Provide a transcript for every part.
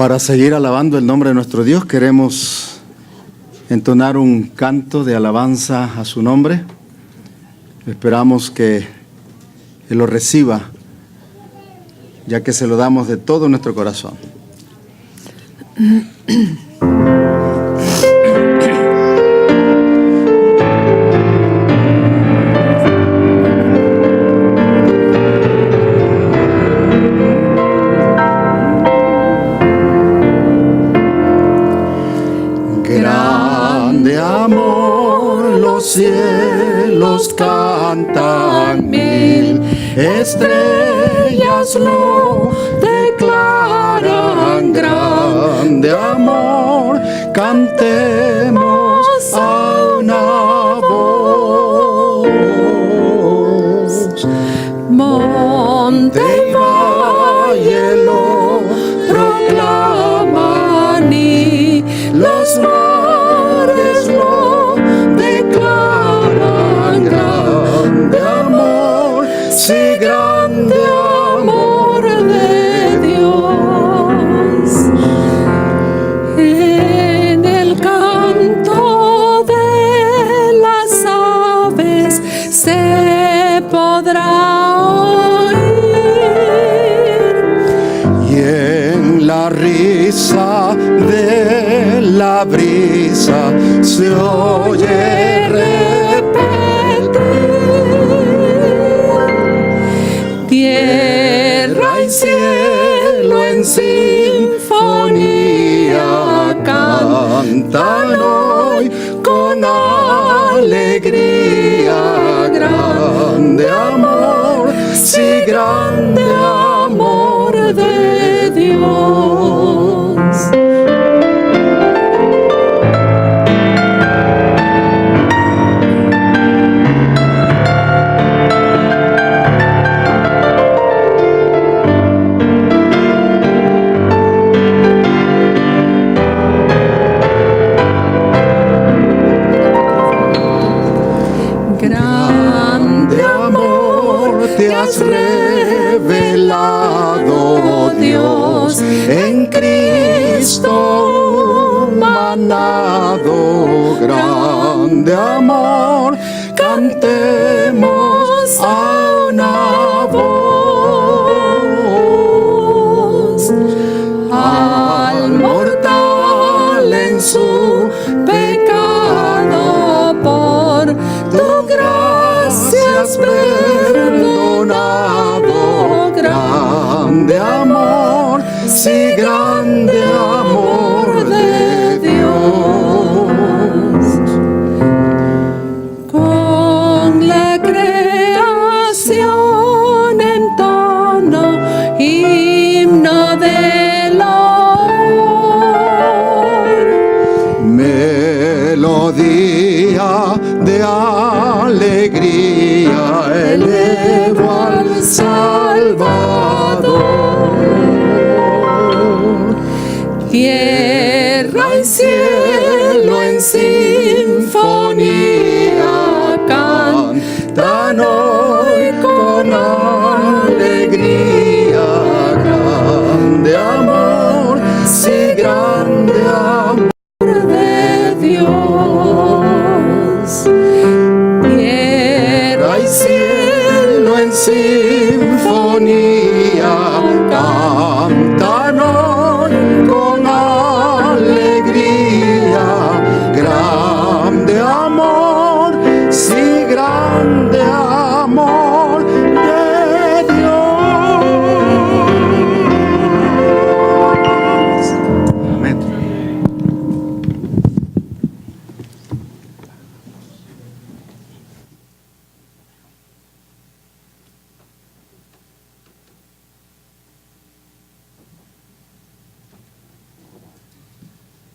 Para seguir alabando el nombre de nuestro Dios, queremos entonar un canto de alabanza a su nombre. Esperamos que Él lo reciba, ya que se lo damos de todo nuestro corazón. Grande amor, los cielos cantan, mil estrellas lo declaran. Grande amor, cantemos a una voz. Monte y valle lo proclaman y los mares lo declaran. Grande amor, sí, grande amor de Dios. En el canto de las aves se podrá oír, y en la risa de la brisa se oye repetir. Tierra y cielo en sinfonía cantan hoy con alegría. Grande amor, sí, grande amor de Dios. Grande amor te has revelado, Dios, en Cristo humanado. Grande amor, cantemos a una voz. Al mortal en su pecado, por tu gracia has perdonado. Grande amor, sí, grande amor de Dios. Con la creación en tono himno del amor, melodía de alegría elevo al Salvador. Tierra y cielo en sinfonía cantan hoy con alegría. Grande amor, sí, grande amor de Dios. Tierra y cielo en sinfonía cantan hoy con alegría. Grande amor, sí, grande amor de Dios. Amén.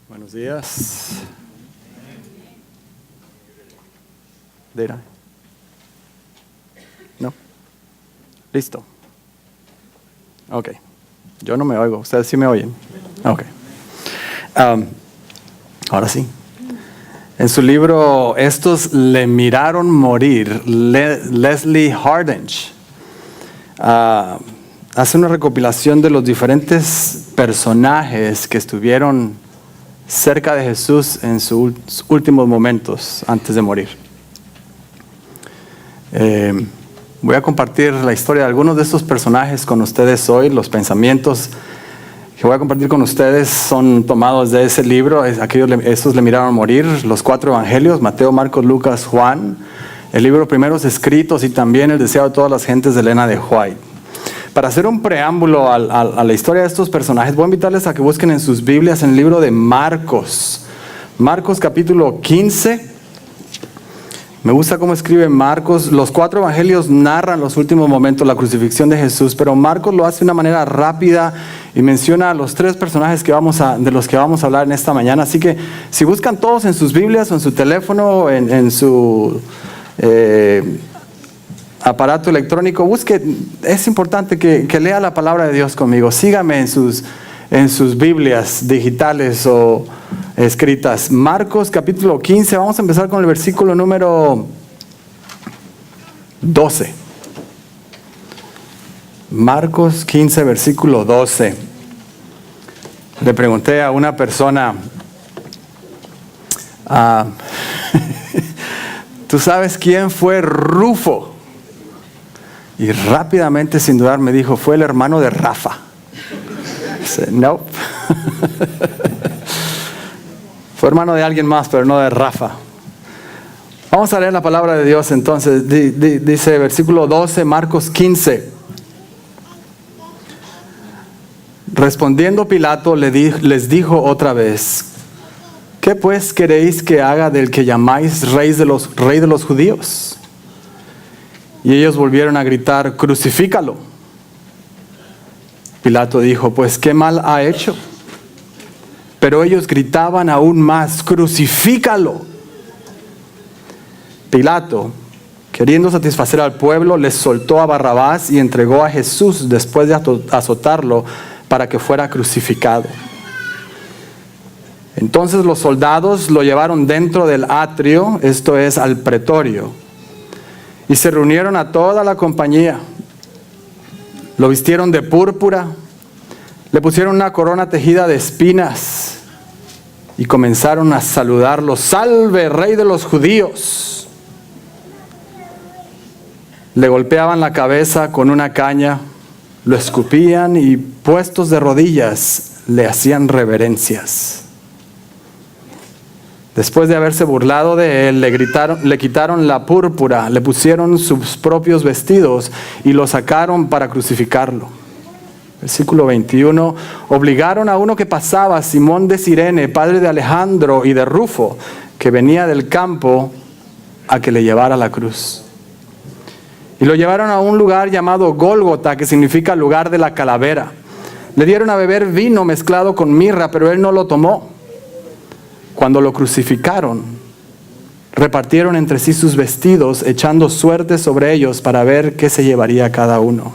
Buenos días. Dira. ¿No? Listo. Ok. Yo no me oigo. ¿Ustedes sí me oyen? Ok. Ahora sí. En su libro, Estos le miraron morir, Leslie Hardinge hace una recopilación de los diferentes personajes que estuvieron cerca de Jesús en sus últimos momentos antes de morir. Voy a compartir la historia de algunos de estos personajes con ustedes hoy. Los que voy a compartir con ustedes son tomados de ese libro. Estos le miraron morir, los 4 evangelios: Mateo, Marcos, Lucas, Juan, el libro Primeros Escritos y también El deseado de todas las gentes de Elena de White. Para hacer un preámbulo a la historia de estos personajes, voy a invitarles a que busquen en sus Biblias en el libro de Marcos. Marcos capítulo 15. Me gusta cómo escribe Marcos. Los 4 evangelios narran los últimos momentos de la crucifixión de Jesús, pero Marcos lo hace de una manera rápida y menciona a los 3 personajes de los que vamos a hablar en esta mañana. Así que si buscan todos en sus Biblias o en su teléfono, en su aparato electrónico, busque. Es importante que lea la palabra de Dios conmigo. Sígame en sus Biblias digitales o escritas. Marcos capítulo 15, vamos a empezar con el versículo número 12. Marcos 15, versículo 12. Le pregunté a una persona, ¿tú sabes quién fue Rufo? Y rápidamente, sin dudar, me dijo, fue el hermano de Rafa. No. Fue hermano de alguien más, pero no de Rafa. Vamos a leer la palabra de Dios entonces. Dice versículo 12, Marcos 15. Respondiendo Pilato les dijo otra vez: ¿qué pues queréis que haga del que llamáis rey de los judíos? Y ellos volvieron a gritar: crucifícalo. Pilato dijo: pues qué mal ha hecho. Pero ellos gritaban aún más: crucifícalo. Pilato, queriendo satisfacer al pueblo, les soltó a Barrabás y entregó a Jesús después de azotarlo para que fuera crucificado. Entonces los soldados lo llevaron dentro del atrio, esto es, al pretorio, y se reunieron a toda la compañía. Lo vistieron de púrpura, le pusieron una corona tejida de espinas y comenzaron a saludarlo: ¡salve, rey de los judíos! Le golpeaban la cabeza con una caña, lo escupían y, puestos de rodillas, le hacían reverencias. Después de haberse burlado de él, le quitaron la púrpura, le pusieron sus propios vestidos y lo sacaron para crucificarlo. Versículo 21, obligaron a uno que pasaba, Simón de Cirene, padre de Alejandro y de Rufo, que venía del campo, a que le llevara la cruz. Y lo llevaron a un lugar llamado Gólgota, que significa lugar de la calavera. Le dieron a beber vino mezclado con mirra, pero él no lo tomó. Cuando lo crucificaron, repartieron entre sí sus vestidos, echando suertes sobre ellos para ver qué se llevaría cada uno.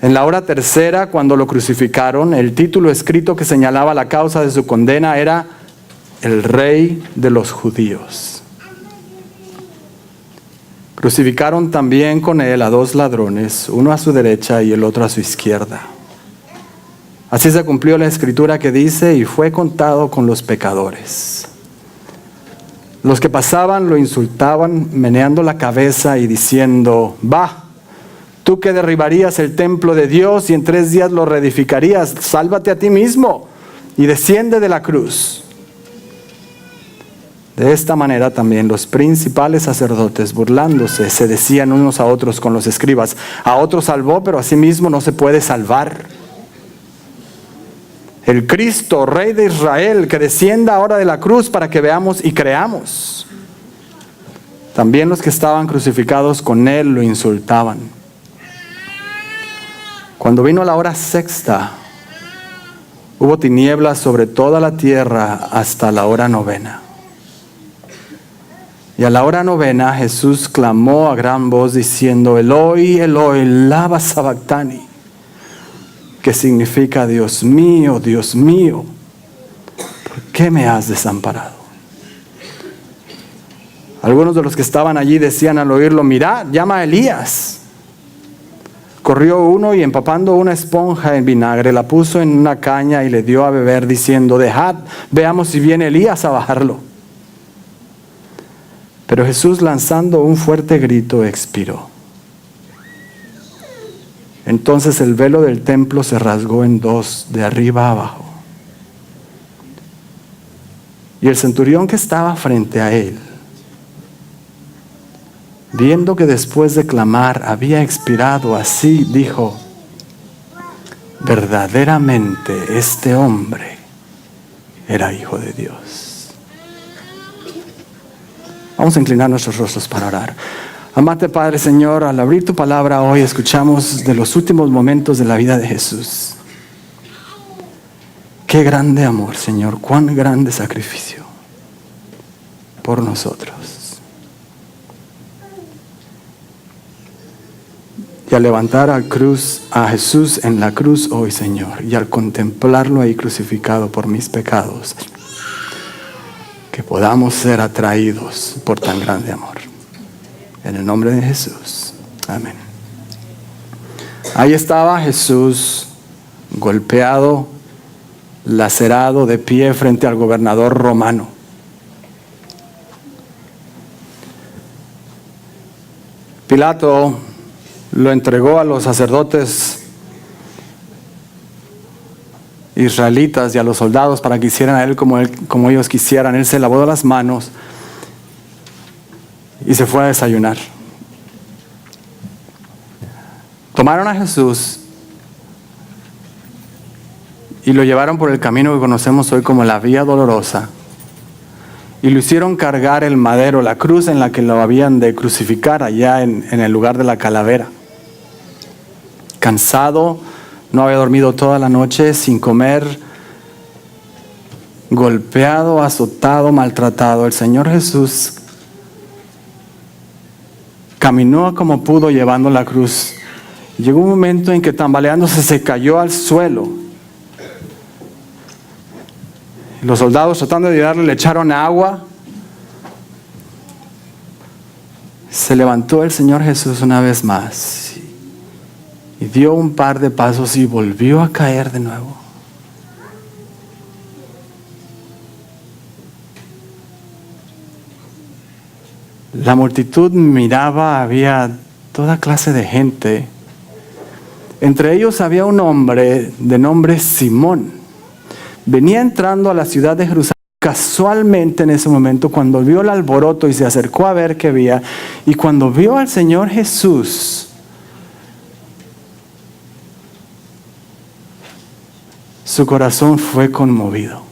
En la hora tercera, cuando lo crucificaron, el título escrito que señalaba la causa de su condena era: el Rey de los Judíos. Crucificaron también con él a 2 ladrones, uno a su derecha y el otro a su izquierda. Así se cumplió la escritura que dice: y fue contado con los pecadores. Los que pasaban lo insultaban, meneando la cabeza y diciendo: va, tú que derribarías el templo de Dios y en 3 días lo reedificarías, sálvate a ti mismo y desciende de la cruz. De esta manera también los principales sacerdotes, burlándose, se decían unos a otros con los escribas: a otro salvó, pero a sí mismo no se puede salvar. El Cristo, Rey de Israel, que descienda ahora de la cruz para que veamos y creamos. También los que estaban crucificados con él lo insultaban. Cuando vino la hora sexta, hubo tinieblas sobre toda la tierra hasta la hora novena. Y a la hora novena Jesús clamó a gran voz diciendo: Eloi, Eloi, lama sabactani, que significa: Dios mío, ¿por qué me has desamparado? Algunos de los que estaban allí decían al oírlo: mirad, llama a Elías. Corrió uno y empapando una esponja en vinagre, la puso en una caña y le dio a beber, diciendo: dejad, veamos si viene Elías a bajarlo. Pero Jesús, lanzando un fuerte grito, expiró. Entonces el velo del templo se rasgó en dos, de arriba a abajo. Y el centurión que estaba frente a él, viendo que después de clamar había expirado, así dijo: verdaderamente este hombre era hijo de Dios. Vamos a inclinar nuestros rostros para orar. Amate Padre, Señor, al abrir tu palabra hoy escuchamos de los últimos momentos de la vida de Jesús. Qué grande amor, Señor, cuán grande sacrificio por nosotros. Y al levantar a Jesús en la cruz hoy, Señor, y al contemplarlo ahí crucificado por mis pecados, que podamos ser atraídos por tan grande amor. En el nombre de Jesús. Amén. Ahí estaba Jesús, golpeado, lacerado, de pie frente al gobernador romano. Pilato lo entregó a los sacerdotes israelitas y a los soldados para que hicieran a él como ellos quisieran. Él se lavó las manos y se fue a desayunar. Tomaron a Jesús y lo llevaron por el camino que conocemos hoy como la Vía Dolorosa. Y lo hicieron cargar el madero, la cruz en la que lo habían de crucificar allá en el lugar de la calavera. Cansado, no había dormido toda la noche, sin comer, golpeado, azotado, maltratado. El Señor Jesús caminó como pudo llevando la cruz. Llegó un momento en que tambaleándose se cayó al suelo. Los soldados, tratando de ayudarle, le echaron agua. Se levantó el Señor Jesús una vez más y dio un par de pasos y volvió a caer de nuevo. La multitud miraba, había toda clase de gente. Entre ellos había un hombre de nombre Simón. Venía entrando a la ciudad de Jerusalén casualmente en ese momento, cuando vio el alboroto y se acercó a ver qué había. Y cuando vio al Señor Jesús, su corazón fue conmovido.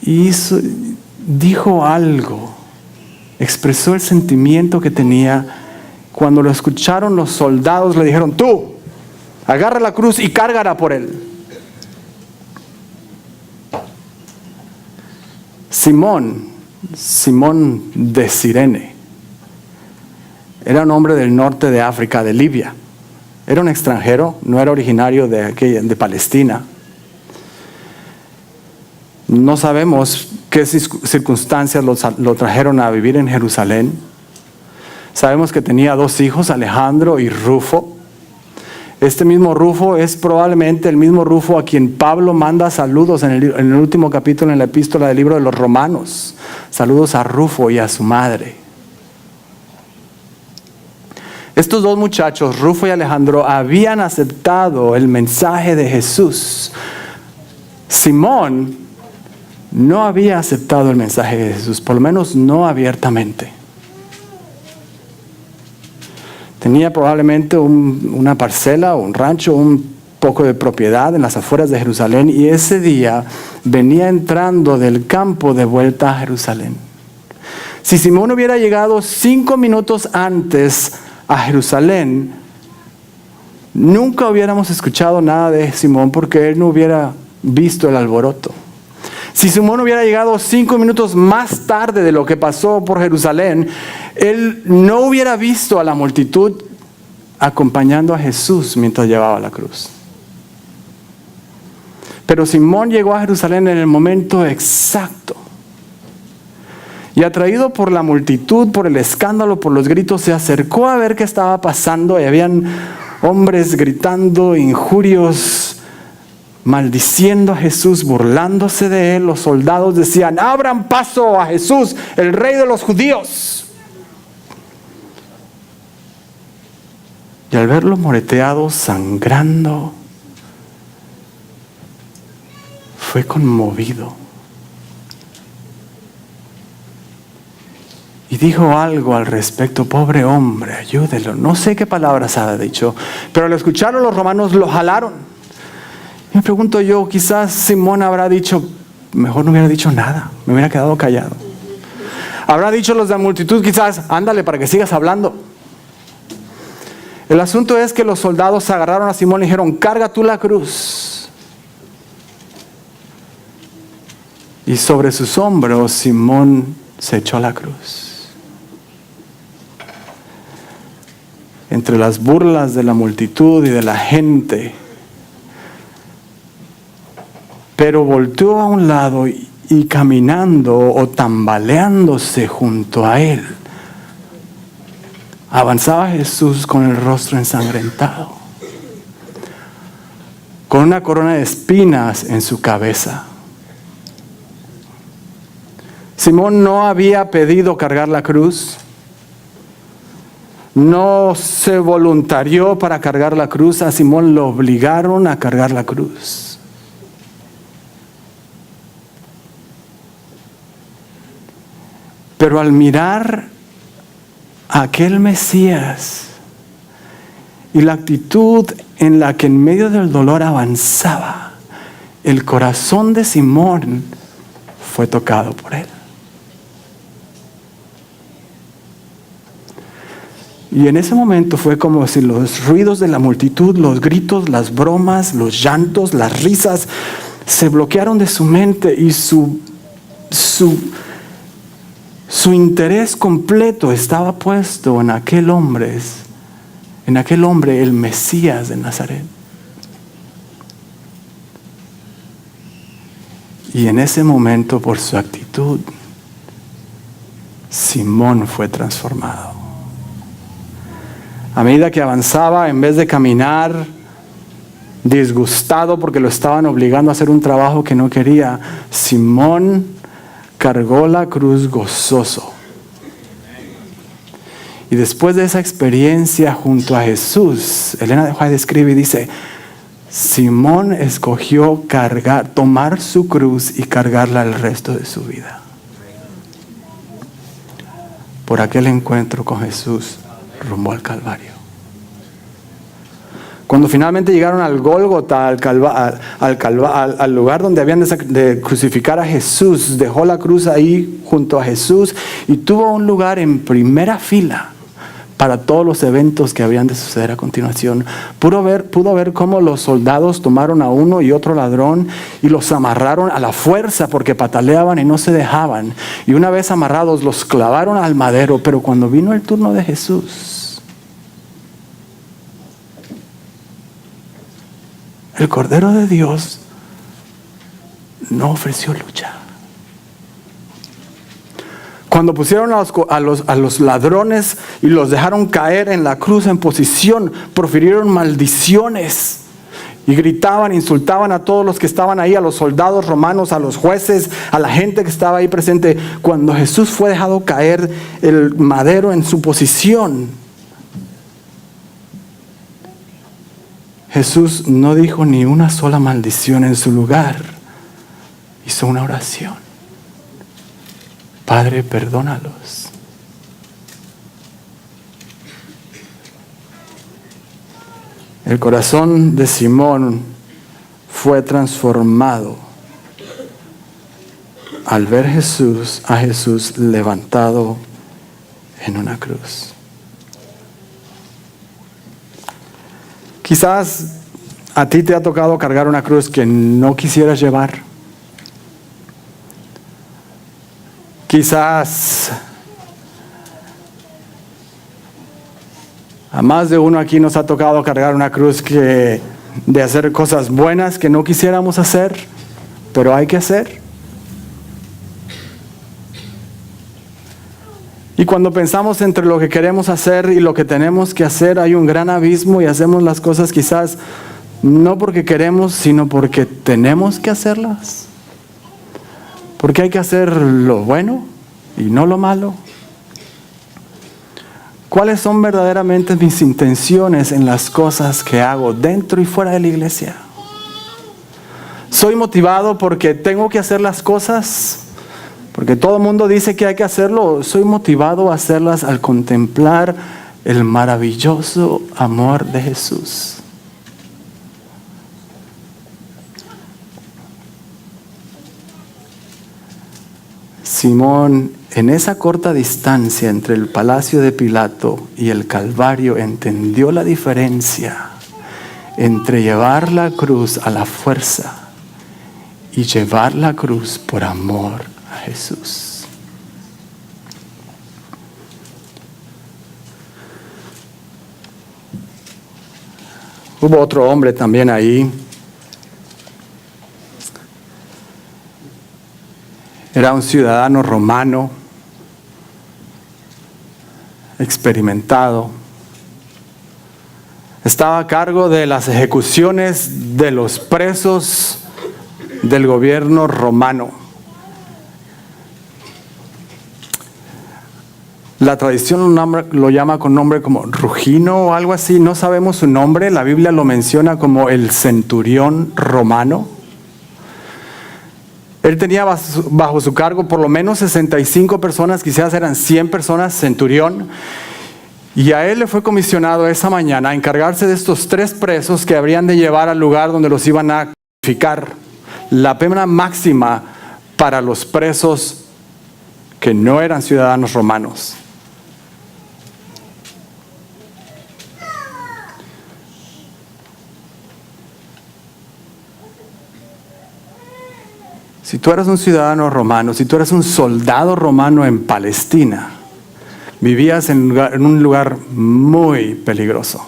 Y dijo algo, expresó el sentimiento que tenía. Cuando lo escucharon los soldados le dijeron: tú, agarra la cruz y cárgala por él. Simón de Cirene, era un hombre del norte de África, de Libia. Era un extranjero, no era originario de Palestina. No sabemos qué circunstancias lo trajeron a vivir en Jerusalén. Sabemos que tenía 2 hijos, Alejandro y Rufo. Este mismo Rufo es probablemente el mismo Rufo a quien Pablo manda saludos en el último capítulo en la epístola del libro de los Romanos. Saludos a Rufo y a su madre. Estos 2 muchachos, Rufo y Alejandro, habían aceptado el mensaje de Jesús. Simón no había aceptado el mensaje de Jesús, por lo menos no abiertamente. Tenía probablemente una parcela o un rancho, un poco de propiedad en las afueras de Jerusalén, y ese día venía entrando del campo de vuelta a Jerusalén. Si Simón hubiera llegado 5 minutos antes a Jerusalén, nunca hubiéramos escuchado nada de Simón, porque él no hubiera visto el alboroto. Si Simón hubiera llegado 5 minutos más tarde de lo que pasó por Jerusalén, él no hubiera visto a la multitud acompañando a Jesús mientras llevaba la cruz. Pero Simón llegó a Jerusalén en el momento exacto. Y atraído por la multitud, por el escándalo, por los gritos, se acercó a ver qué estaba pasando. Y habían hombres gritando injurios, maldiciendo a Jesús, burlándose de él. Los soldados decían: abran paso a Jesús, el rey de los judíos. Y al verlo moreteado, sangrando, fue conmovido. Y dijo algo al respecto: pobre hombre, ayúdelo. No sé qué palabras ha dicho, pero al escucharlo los romanos lo jalaron. Y me pregunto yo, quizás Simón habrá dicho: mejor no hubiera dicho nada, me hubiera quedado callado. Habrá dicho los de la multitud quizás: ándale para que sigas hablando. El asunto es que los soldados agarraron a Simón y dijeron: carga tú la cruz. Y sobre sus hombros Simón se echó a la cruz. Entre las burlas de la multitud y de la gente, pero volteó a un lado y caminando o tambaleándose junto a él, avanzaba Jesús con el rostro ensangrentado, con una corona de espinas en su cabeza. Simón no había pedido cargar la cruz, no se voluntarió para cargar la cruz. A Simón lo obligaron a cargar la cruz. Pero al mirar a aquel Mesías y la actitud en la que en medio del dolor avanzaba, el corazón de Simón fue tocado por él. Y en ese momento fue como si los ruidos de la multitud, los gritos, las bromas, los llantos, las risas, se bloquearon de su mente y su interés completo estaba puesto en aquel hombre, el Mesías de Nazaret. Y en ese momento, por su actitud, Simón fue transformado. A medida que avanzaba, en vez de caminar disgustado porque lo estaban obligando a hacer un trabajo que no quería, Simón cargó la cruz gozoso. Y después de esa experiencia junto a Jesús, Elena de White escribe y dice: Simón escogió tomar su cruz y cargarla el resto de su vida. Por aquel encuentro con Jesús rumbo al Calvario. Cuando finalmente llegaron al Gólgota, al lugar donde habían de crucificar a Jesús, dejó la cruz ahí junto a Jesús y tuvo un lugar en primera fila para todos los eventos que habían de suceder a continuación. Pudo ver cómo los soldados tomaron a uno y otro ladrón y los amarraron a la fuerza porque pataleaban y no se dejaban. Y una vez amarrados los clavaron al madero. Pero cuando vino el turno de Jesús, el Cordero de Dios no ofreció lucha. Cuando pusieron a los ladrones y los dejaron caer en la cruz en posición, profirieron maldiciones y gritaban, insultaban a todos los que estaban ahí, a los soldados romanos, a los jueces, a la gente que estaba ahí presente. Cuando Jesús fue dejado caer el madero en su posición, Jesús no dijo ni una sola maldición. En su lugar hizo una oración: Padre, perdónalos. El corazón de Simón fue transformado al ver a Jesús levantado en una cruz. Quizás a ti te ha tocado cargar una cruz que no quisieras llevar. Quizás a más de uno aquí nos ha tocado cargar una cruz de hacer cosas buenas que no quisiéramos hacer, pero hay que hacer. Y cuando pensamos entre lo que queremos hacer y lo que tenemos que hacer, hay un gran abismo y hacemos las cosas quizás no porque queremos, sino porque tenemos que hacerlas. Porque hay que hacer lo bueno y no lo malo. ¿Cuáles son verdaderamente mis intenciones en las cosas que hago dentro y fuera de la iglesia? ¿Soy motivado porque tengo que hacer las cosas? Porque todo el mundo dice que hay que hacerlo. ¿Soy motivado a hacerlas al contemplar el maravilloso amor de Jesús? Simón, en esa corta distancia entre el palacio de Pilato y el Calvario, entendió la diferencia entre llevar la cruz a la fuerza y llevar la cruz por amor a Jesús. Hubo otro hombre también ahí. Era un ciudadano romano, experimentado. Estaba a cargo de las ejecuciones de los presos del gobierno romano. La tradición lo llama con nombre como Rugino o algo así. No sabemos su nombre. La Biblia lo menciona como el centurión romano. Él tenía bajo su cargo por lo menos 65 personas, quizás eran 100 personas, centurión. Y a él le fue comisionado esa mañana a encargarse de estos 3 presos que habrían de llevar al lugar donde los iban a crucificar. La pena máxima para los presos que no eran ciudadanos romanos. Si tú eras un ciudadano romano, si tú eras un soldado romano en Palestina, vivías en un lugar muy peligroso.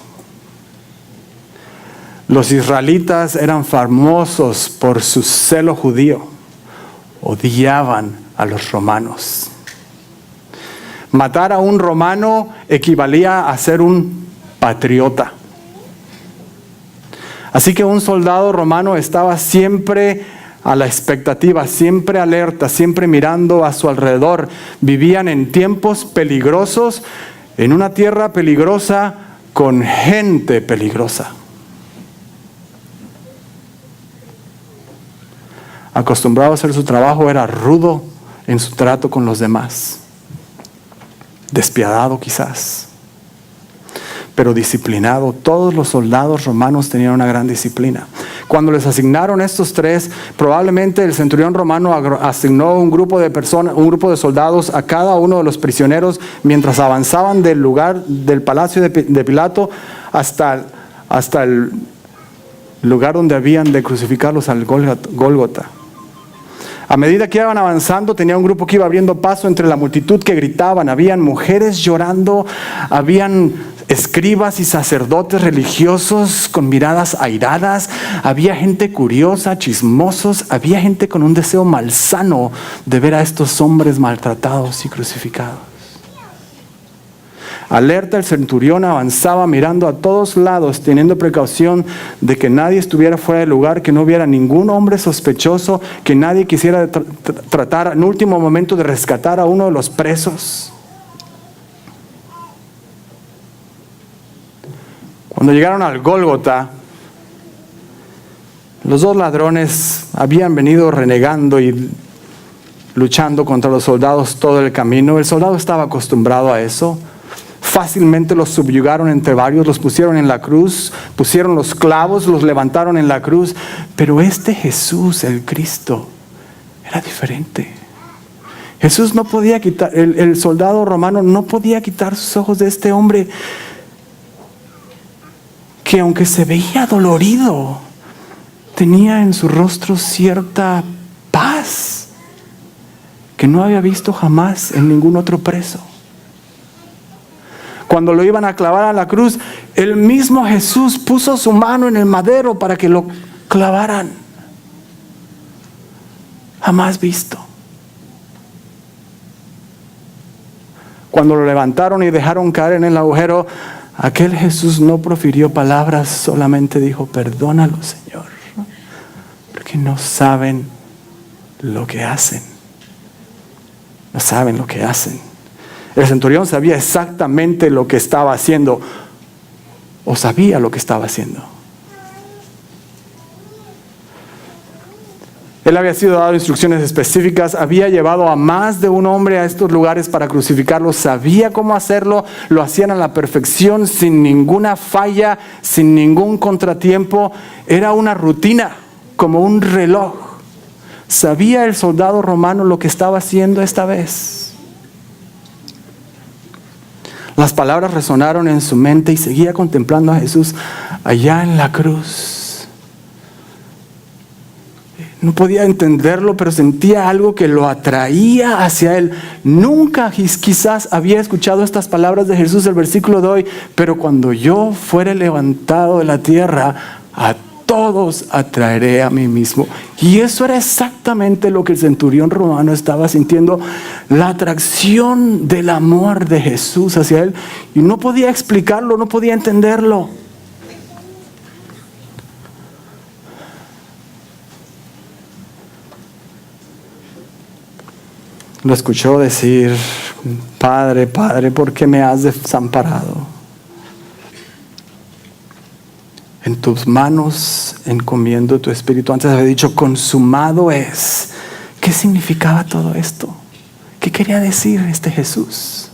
Los israelitas eran famosos por su celo judío. Odiaban a los romanos. Matar a un romano equivalía a ser un patriota. Así que un soldado romano estaba siempre a la expectativa, siempre alerta, siempre mirando a su alrededor. Vivían en tiempos peligrosos, en una tierra peligrosa, con gente peligrosa. Acostumbrado a hacer su trabajo, era rudo en su trato con los demás. Despiadado quizás, pero disciplinado. Todos los soldados romanos tenían una gran disciplina. Cuando les asignaron estos 3, probablemente el centurión romano asignó un grupo de personas, un grupo de soldados a cada uno de los prisioneros mientras avanzaban del lugar del palacio de Pilato hasta el lugar donde habían de crucificarlos al Gólgota. A medida que iban avanzando, tenía un grupo que iba abriendo paso entre la multitud que gritaban. Habían mujeres llorando, habían escribas y sacerdotes religiosos con miradas airadas, había gente curiosa, chismosos, había gente con un deseo malsano de ver a estos hombres maltratados y crucificados. Alerta, el centurión avanzaba mirando a todos lados, teniendo precaución de que nadie estuviera fuera del lugar, que no hubiera ningún hombre sospechoso, que nadie quisiera tratar en último momento de rescatar a uno de los presos. Cuando llegaron al Gólgota, los 2 ladrones habían venido renegando y luchando contra los soldados todo el camino. El soldado estaba acostumbrado a eso. Fácilmente los subyugaron entre varios, los pusieron en la cruz, pusieron los clavos, los levantaron en la cruz. Pero este Jesús, el Cristo, era diferente. Jesús no podía quitar, el soldado romano no podía quitar sus ojos de este hombre que, aunque se veía dolorido, tenía en su rostro cierta paz que no había visto jamás en ningún otro preso. Cuando lo iban a clavar a la cruz, el mismo Jesús puso su mano en el madero para que lo clavaran. Jamás visto. Cuando lo levantaron y dejaron caer en el agujero, aquel Jesús no profirió palabras, solamente dijo: perdónalo, Señor, porque no saben lo que hacen. No saben lo que hacen. El centurión sabía exactamente lo que estaba haciendo, o sabía lo que estaba haciendo. Él había sido dado instrucciones específicas, había llevado a más de un hombre a estos lugares para crucificarlo, sabía cómo hacerlo, lo hacían a la perfección, sin ninguna falla, sin ningún contratiempo. Era una rutina, como un reloj. ¿Sabía el soldado romano lo que estaba haciendo esta vez? Las palabras resonaron en su mente y seguía contemplando a Jesús allá en la cruz. No podía entenderlo, pero sentía algo que lo atraía hacia él. Nunca quizás había escuchado estas palabras de Jesús, el versículo de hoy: pero cuando yo fuere levantado de la tierra, a todos atraeré a mí mismo. Y eso era exactamente lo que el centurión romano estaba sintiendo, la atracción del amor de Jesús hacia él. Y no podía explicarlo, no podía entenderlo. Lo escuchó decir: Padre, Padre, ¿por qué me has desamparado? En tus manos encomiendo tu espíritu. Antes había dicho: consumado es. ¿Qué significaba todo esto? ¿Qué quería decir este Jesús?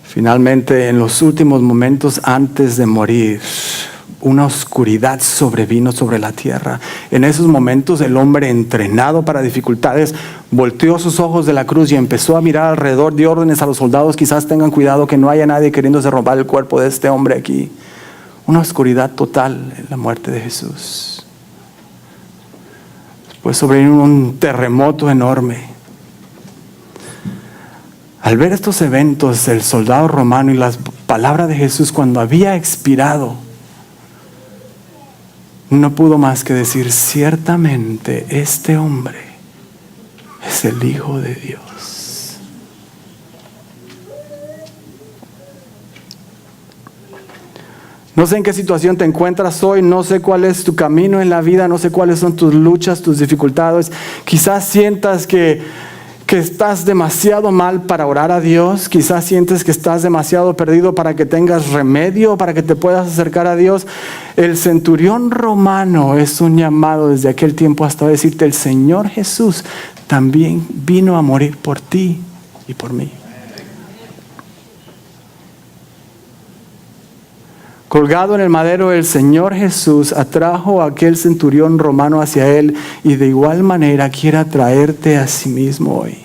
Finalmente, en los últimos momentos antes de morir, una oscuridad sobrevino sobre la tierra. En esos momentos el hombre, entrenado para dificultades, volteó sus ojos de la cruz y empezó a mirar alrededor, dio órdenes a los soldados: quizás tengan cuidado que no haya nadie queriéndose robar el cuerpo de este hombre aquí. Una oscuridad total en la muerte de Jesús. Después sobrevino un terremoto enorme. Al ver estos eventos, el soldado romano y las palabras de Jesús cuando había expirado, no pudo más que decir: ciertamente este hombre es el Hijo de Dios. No sé en qué situación te encuentras hoy, no sé cuál es tu camino en la vida, no sé cuáles son tus luchas, tus dificultades. Quizás sientas que estás demasiado mal para orar a Dios. Quizás sientes que estás demasiado perdido para que tengas remedio, para que te puedas acercar a Dios. El centurión romano es un llamado desde aquel tiempo hasta decirte: el Señor Jesús también vino a morir por ti y por mí. Colgado en el madero, el Señor Jesús atrajo a aquel centurión romano hacia él, y de igual manera quiere atraerte a sí mismo hoy.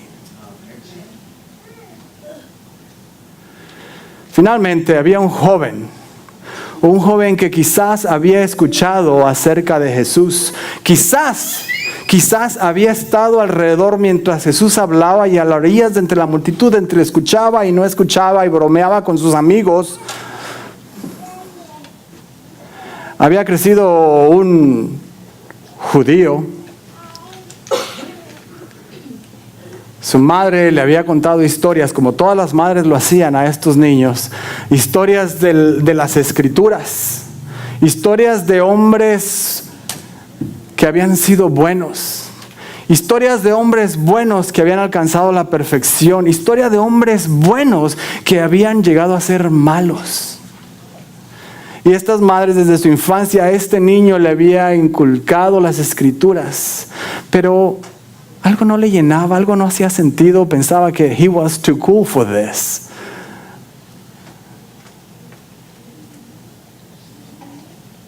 Finalmente, había un joven que quizás había escuchado acerca de Jesús. Quizás había estado alrededor mientras Jesús hablaba, y a las orillas de entre la multitud, entre escuchaba y no escuchaba, y bromeaba con sus amigos. Había crecido un judío. Su madre le había contado historias, como todas las madres lo hacían a estos niños. Historias de las Escrituras. Historias de hombres que habían sido buenos. Historias de hombres buenos que habían alcanzado la perfección. Historias de hombres buenos que habían llegado a ser malos. Y estas madres, desde su infancia, a este niño le había inculcado las Escrituras. Pero algo no le llenaba, algo no hacía sentido. Pensaba que he was too cool for this.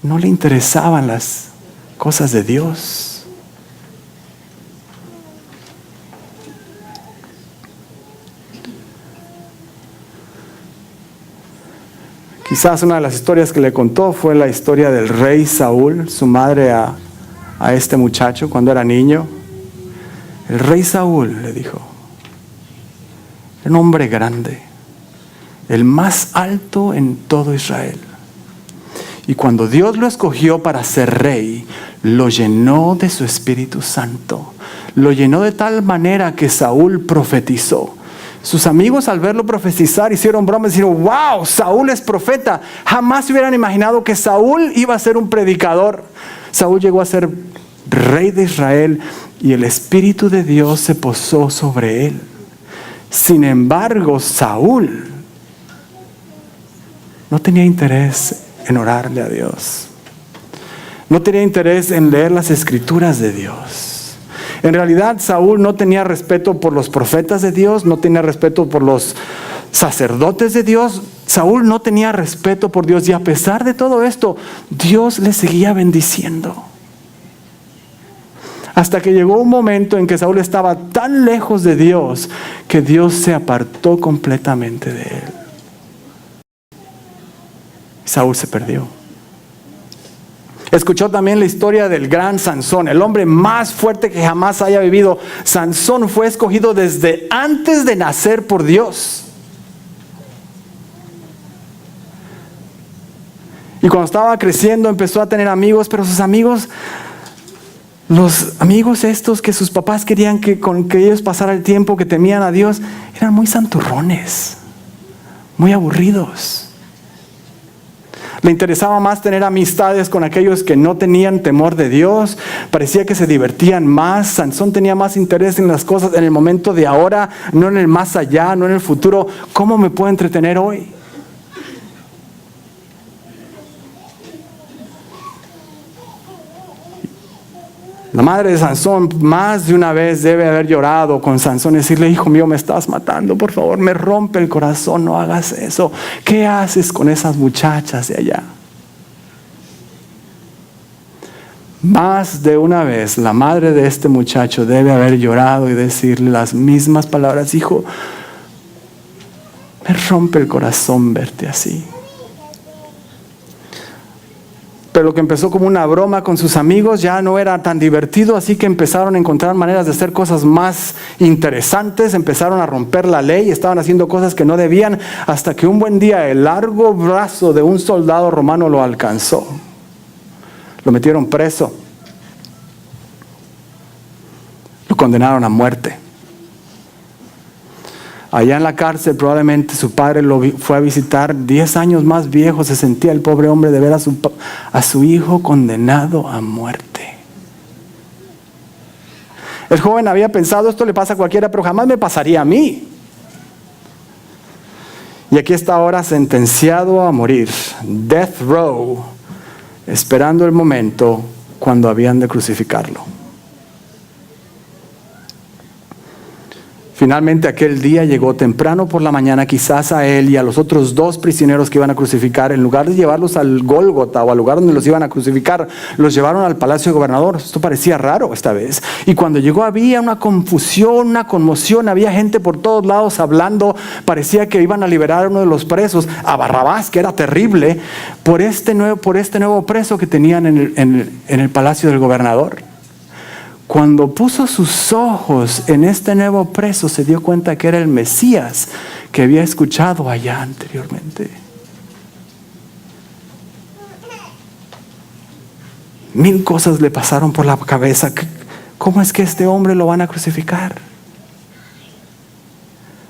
No le interesaban las cosas de Dios. Quizás una de las historias que le contó fue la historia del rey Saúl, su madre a este muchacho cuando era niño. El rey Saúl, le dijo, era un hombre grande, el más alto en todo Israel. Y cuando Dios lo escogió para ser rey, lo llenó de su Espíritu Santo. Lo llenó de tal manera que Saúl profetizó. Sus amigos al verlo profetizar hicieron bromas y dijeron, wow, Saúl es profeta. Jamás se hubieran imaginado que Saúl iba a ser un predicador. Saúl llegó a ser rey de Israel y el Espíritu de Dios se posó sobre él. Sin embargo, Saúl no tenía interés en orarle a Dios. No tenía interés en leer las escrituras de Dios. En realidad, Saúl no tenía respeto por los profetas de Dios, no tenía respeto por los sacerdotes de Dios. Saúl no tenía respeto por Dios y a pesar de todo esto, Dios le seguía bendiciendo. Hasta que llegó un momento en que Saúl estaba tan lejos de Dios que Dios se apartó completamente de él. Saúl se perdió. Escuchó también la historia del gran Sansón, el hombre más fuerte que jamás haya vivido. Sansón fue escogido desde antes de nacer por Dios. Y cuando estaba creciendo empezó a tener amigos, pero sus amigos, los amigos estos que sus papás querían con que ellos pasara el tiempo, que temían a Dios, eran muy santurrones, muy aburridos. Le interesaba más tener amistades con aquellos que no tenían temor de Dios. Parecía que se divertían más. Sansón tenía más interés en las cosas en el momento de ahora, no en el más allá, no en el futuro. ¿Cómo me puedo entretener hoy? La madre de Sansón más de una vez debe haber llorado con Sansón y decirle, hijo mío, me estás matando, por favor, me rompe el corazón, no hagas eso. ¿Qué haces con esas muchachas de allá? Más de una vez la madre de este muchacho debe haber llorado y decirle las mismas palabras, hijo, me rompe el corazón verte así. Pero lo que empezó como una broma con sus amigos ya no era tan divertido, así que empezaron a encontrar maneras de hacer cosas más interesantes, empezaron a romper la ley, estaban haciendo cosas que no debían, hasta que un buen día el largo brazo de un soldado romano lo alcanzó. Lo metieron preso, lo condenaron a muerte. Allá en la cárcel probablemente su padre lo fue a visitar 10 años más viejo. Se sentía el pobre hombre de ver a su hijo condenado a muerte. El joven había pensado, esto le pasa a cualquiera, pero jamás me pasaría a mí. Y aquí está ahora sentenciado a morir, death row, esperando el momento cuando habían de crucificarlo. Finalmente aquel día llegó temprano por la mañana, quizás a él y a los otros 2 prisioneros que iban a crucificar. En lugar de llevarlos al Gólgota o al lugar donde los iban a crucificar, los llevaron al palacio del gobernador. Esto parecía raro esta vez. Y cuando llegó había una confusión, una conmoción, había gente por todos lados hablando. Parecía que iban a liberar a uno de los presos, a Barrabás, que era terrible, por este nuevo preso que tenían en el palacio del gobernador. Cuando puso sus ojos en este nuevo preso, se dio cuenta que era el Mesías que había escuchado allá anteriormente. 1000 cosas le pasaron por la cabeza. ¿Cómo es que este hombre lo van a crucificar?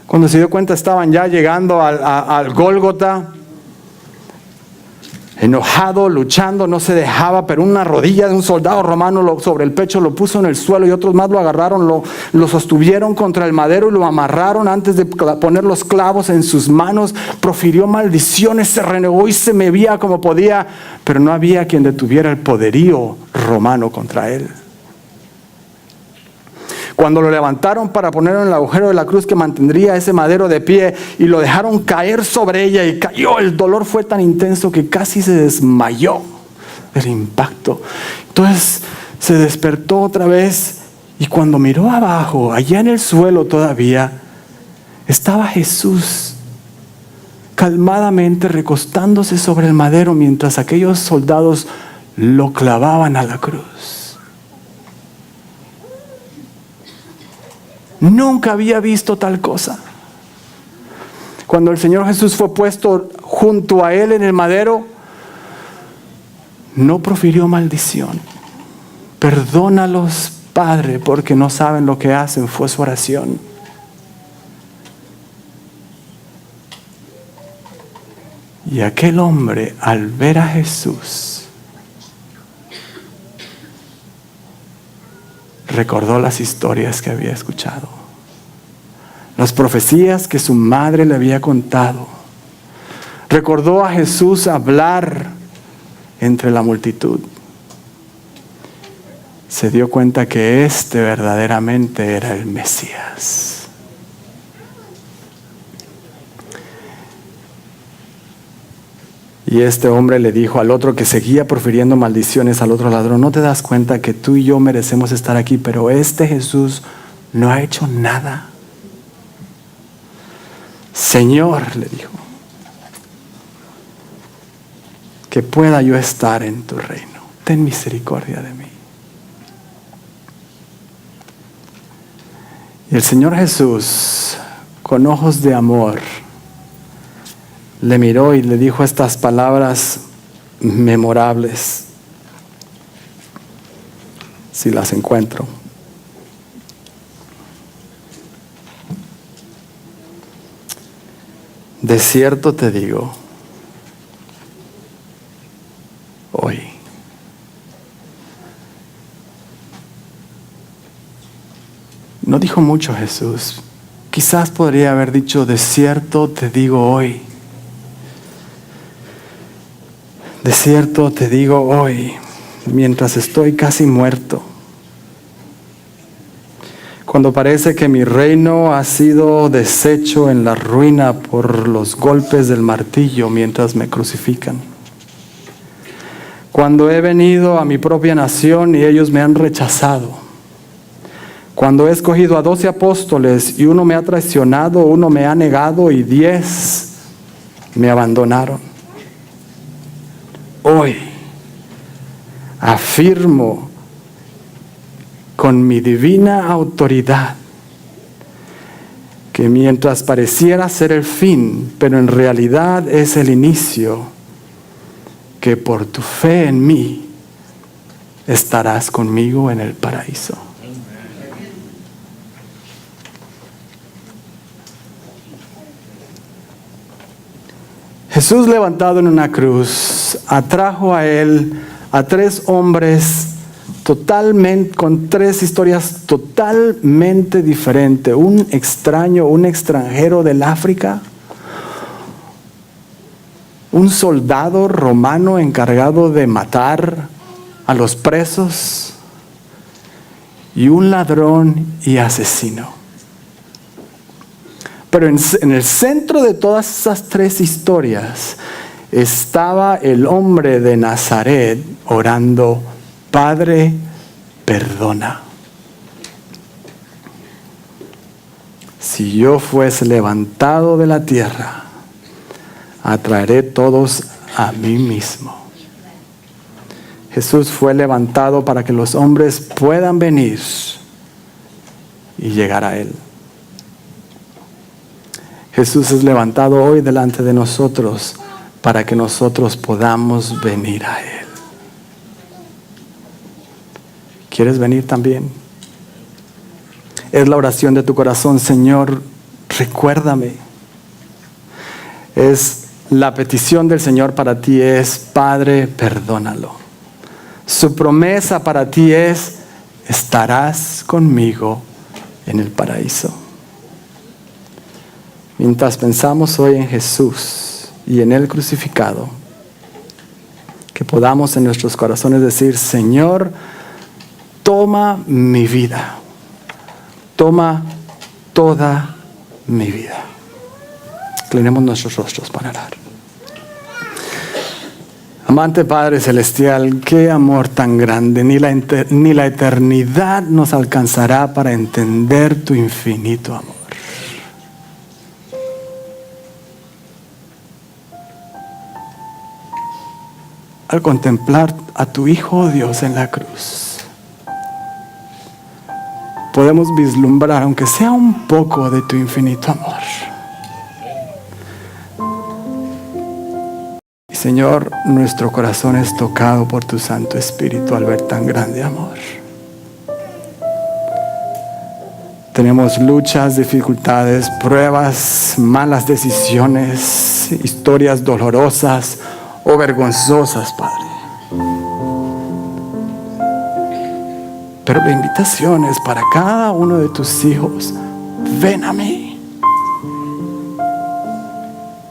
Cuando se dio cuenta estaban ya llegando al Gólgota. Enojado, luchando, no se dejaba, pero una rodilla de un soldado romano sobre el pecho lo puso en el suelo y otros más lo agarraron, lo sostuvieron contra el madero y lo amarraron antes de poner los clavos en sus manos. Profirió maldiciones, se renegó y se movía como podía, pero no había quien detuviera el poderío romano contra él. Cuando lo levantaron para ponerlo en el agujero de la cruz que mantendría ese madero de pie y lo dejaron caer sobre ella y cayó, el dolor fue tan intenso que casi se desmayó del impacto. Entonces se despertó otra vez y cuando miró abajo, allá en el suelo todavía, estaba Jesús calmadamente recostándose sobre el madero mientras aquellos soldados lo clavaban a la cruz. Nunca había visto tal cosa. Cuando el Señor Jesús fue puesto junto a él en el madero, no profirió maldición. Perdónalos, Padre, porque no saben lo que hacen, fue su oración. Y aquel hombre, al ver a Jesús, recordó las historias que había escuchado, las profecías que su madre le había contado. Recordó a Jesús hablar entre la multitud. Se dio cuenta que este verdaderamente era el Mesías. Y este hombre le dijo al otro que seguía profiriendo maldiciones al otro ladrón: ¿no te das cuenta que tú y yo merecemos estar aquí, pero este Jesús no ha hecho nada? Señor, le dijo, que pueda yo estar en tu reino. Ten misericordia de mí. Y el Señor Jesús, con ojos de amor, le miró y le dijo estas palabras memorables, si las encuentro. De cierto te digo, hoy no dijo mucho Jesús. Quizás podría haber dicho: de cierto te digo hoy. De cierto te digo hoy, mientras estoy casi muerto, cuando parece que mi reino ha sido deshecho en la ruina por los golpes del martillo mientras me crucifican, cuando he venido a mi propia nación y ellos me han rechazado, cuando he escogido a 12 apóstoles y uno me ha traicionado, uno me ha negado y 10 me abandonaron. Hoy afirmo con mi divina autoridad que mientras pareciera ser el fin, pero en realidad es el inicio, que por tu fe en mí estarás conmigo en el paraíso. Jesús, levantado en una cruz, atrajo a él a 3 hombres totalmente, con 3 historias totalmente diferentes. Un extraño, un extranjero del África, un soldado romano encargado de matar a los presos, y un ladrón y asesino. Pero en el centro de todas esas 3 historias estaba el hombre de Nazaret orando: Padre, perdona. Si yo fuese levantado de la tierra, atraeré todos a mí mismo. Jesús fue levantado para que los hombres puedan venir y llegar a Él. Jesús es levantado hoy delante de nosotros para que nosotros podamos venir a Él. ¿Quieres venir también? Es la oración de tu corazón: Señor, recuérdame. Es la petición del Señor para ti es: Padre, perdónalo. Su promesa para ti es: estarás conmigo en el paraíso. Mientras pensamos hoy en Jesús y en Él crucificado, que podamos en nuestros corazones decir: Señor, toma mi vida, toma toda mi vida. Inclinemos nuestros rostros para orar. Amante Padre Celestial, qué amor tan grande, ni la eternidad nos alcanzará para entender tu infinito amor. Al contemplar a tu Hijo Dios en la cruz, podemos vislumbrar, aunque sea un poco, de tu infinito amor. Señor, nuestro corazón es tocado por tu Santo Espíritu al ver tan grande amor. Tenemos luchas, dificultades, pruebas, malas decisiones, historias dolorosas o vergonzosas, Padre. Pero la invitación es para cada uno de tus hijos: ven a mí.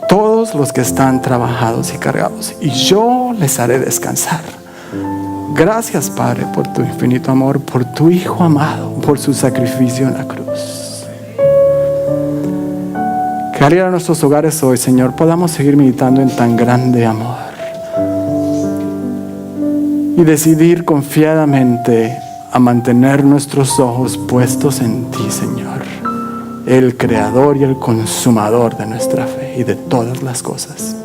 Todos los que están trabajados y cargados, y yo les haré descansar. Gracias, Padre, por tu infinito amor, por tu Hijo amado, por su sacrificio en la cruz. Que al ir a nuestros hogares hoy, Señor, podamos seguir meditando en tan grande amor y decidir confiadamente a mantener nuestros ojos puestos en ti, Señor, el creador y el consumador de nuestra fe y de todas las cosas.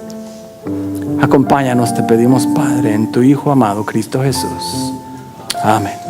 Acompáñanos, te pedimos, Padre, en tu Hijo amado, Cristo Jesús. Amén.